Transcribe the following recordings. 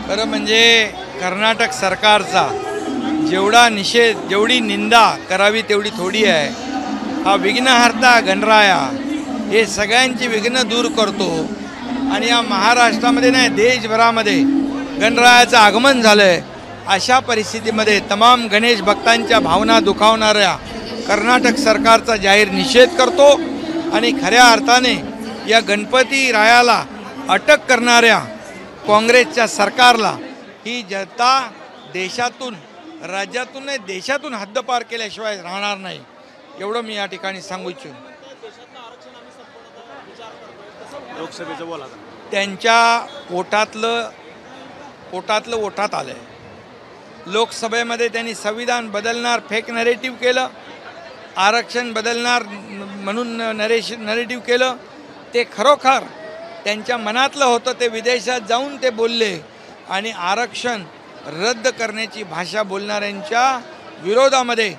खरं म्हणजे कर्नाटक सरकारचा जेवढा निषेध, जेवढी निंदा करावी तेवढी थोडी आहे। हा विघ्नहर्ता गणराया हे सगळ्यांची विघ्न दूर करतो आणि या महाराष्ट्रामध्ये नाही देशभरामध्ये गणरायाचं आगमन झालंय। अशा परिस्थितीमध्ये तमाम गणेश भक्तांच्या भावना दुखावणाऱ्या कर्नाटक सरकारचा जाहीर निषेध करतो आणि खऱ्या अर्थाने या गणपती रायाला अटक करणाऱ्या काँग्रेसच्या सरकारला ही जनता देशातून, राज्यातून नाही देशातून हद्दपार केल्याशिवाय राहणार नाही, एवढं मी या ठिकाणी सांगू इच्छितो। लोकसभेचं बोला, त्यांच्या पोटातलं ओठात आलंय। लोकसभेमध्ये त्यांनी संविधान बदलणार फेक नरेटिव्ह केलं, आरक्षण बदलणार म्हणून नरेटिव्ह केलं। ते खरोखर त्यांच्या मनातलं होतं, ते विदेशात जाऊन ते बोलले आणि आरक्षण रद्द करण्याची भाषा बोलणाऱ्यांच्या विरोधामध्ये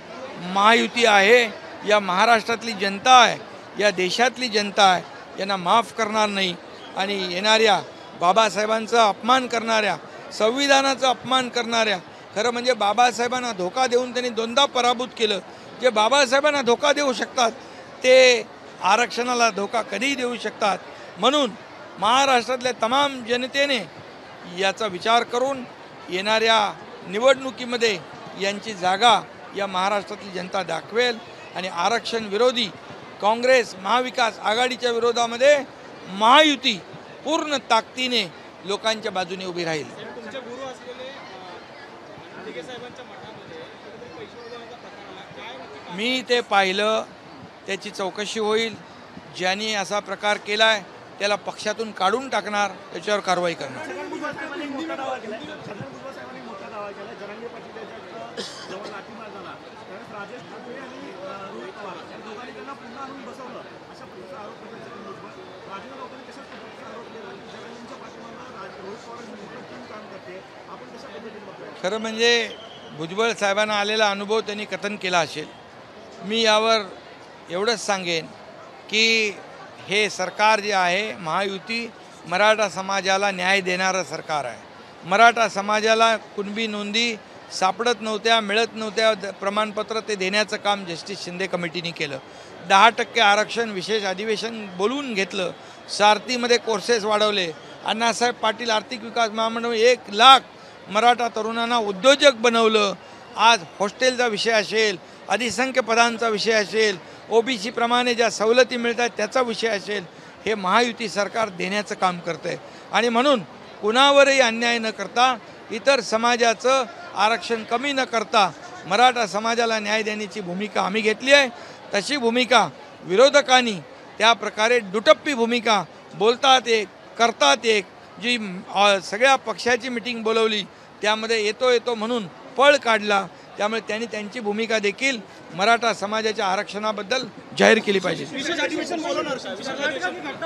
महायुती आहे। या महाराष्ट्रातली जनता आहे, या देशातली जनता आहे, यांना माफ करणार नाही आणि येणाऱ्या बाबासाहेबांचा अपमान करणाऱ्या, संविधानाचा अपमान करणाऱ्या, खरं म्हणजे बाबासाहेबांना धोका देऊन त्यांनी दोनदा पराभूत केलं। जे बाबासाहेबांना धोका देऊ शकतात ते आरक्षणाला धोका कधीही देऊ शकतात। म्हणून महाराष्ट्रातल्या तमाम जनतेने याचा विचार करून येणाऱ्या निवडणुकीमध्ये यांची जागा या महाराष्ट्रातली जनता दाखवेल आणि आरक्षण विरोधी काँग्रेस महाविकास आघाडीच्या विरोधामध्ये महायुती पूर्ण ताकदीने लोकांच्या बाजूने उभी राहील। मी ते पाहिलं, त्याची चौकशी होईल। ज्यांनी असा प्रकार केलाय त्याला पक्षातून काढून टाकणार, त्याच्यावर कारवाई करणार। खरं म्हणजे भुजबळ साहेबांना आलेला अनुभव त्यांनी कथन केला असेल। मी यावर एवढंच सांगेन की हे सरकार जे आहे महायुती मराठा समाजाला न्याय देणारं सरकार आहे। मराठा समाजाला कुणबी नोंदी सापडत नव्हत्या, मिळत नव्हत्या, प्रमाणपत्र ते देण्याचं काम जस्टिस शिंदे कमिटीने केलं। 10% आरक्षण विशेष अधिवेशन बोलवून घेतलं, सारथीमध्ये कोर्सेस वाढवले, अण्णासाहेब पाटील आर्थिक विकास महामंडळ 1 लाख मराठा तरुणांना उद्योजक बनवलं। आज हॉस्टेलचा विषय असेल, अधिसंख्य पदांचा विषय असेल, ओबीसी प्रमाणे ज्या सवलती मिळतात त्याचा विषय असेल, हे महायुती सरकार देण्याचं काम करतं आहे। आणि म्हणून कुणावरही अन्याय न करता, इतर समाजाचं आरक्षण कमी न करता मराठा समाजाला न्याय देण्याची भूमिका आम्ही घेतली आहे। तशी भूमिका विरोधकांनी त्या प्रकारे दुटप्पी भूमिका, बोलतात एक करतात एक, जी सगळ्या पक्षाची मिटिंग बोलवली त्यामध्ये येतो म्हणून पळ काढला। त्यामुळे त्यांनी त्यांची भूमिका देखील मराठा समाजाच्या आरक्षणाबद्दल जाहीर केली पाहिजे। विशेष अधिवेशन बोलवणार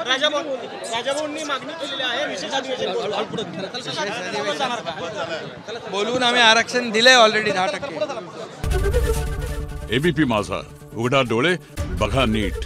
राजाभाऊंनी मागणी केलेली आहे, विशेष अधिवेशन बोलून आम्ही आरक्षण दिलंय ऑलरेडी 10%। एबीपी माझा, उघडा डोळे बघा नीट।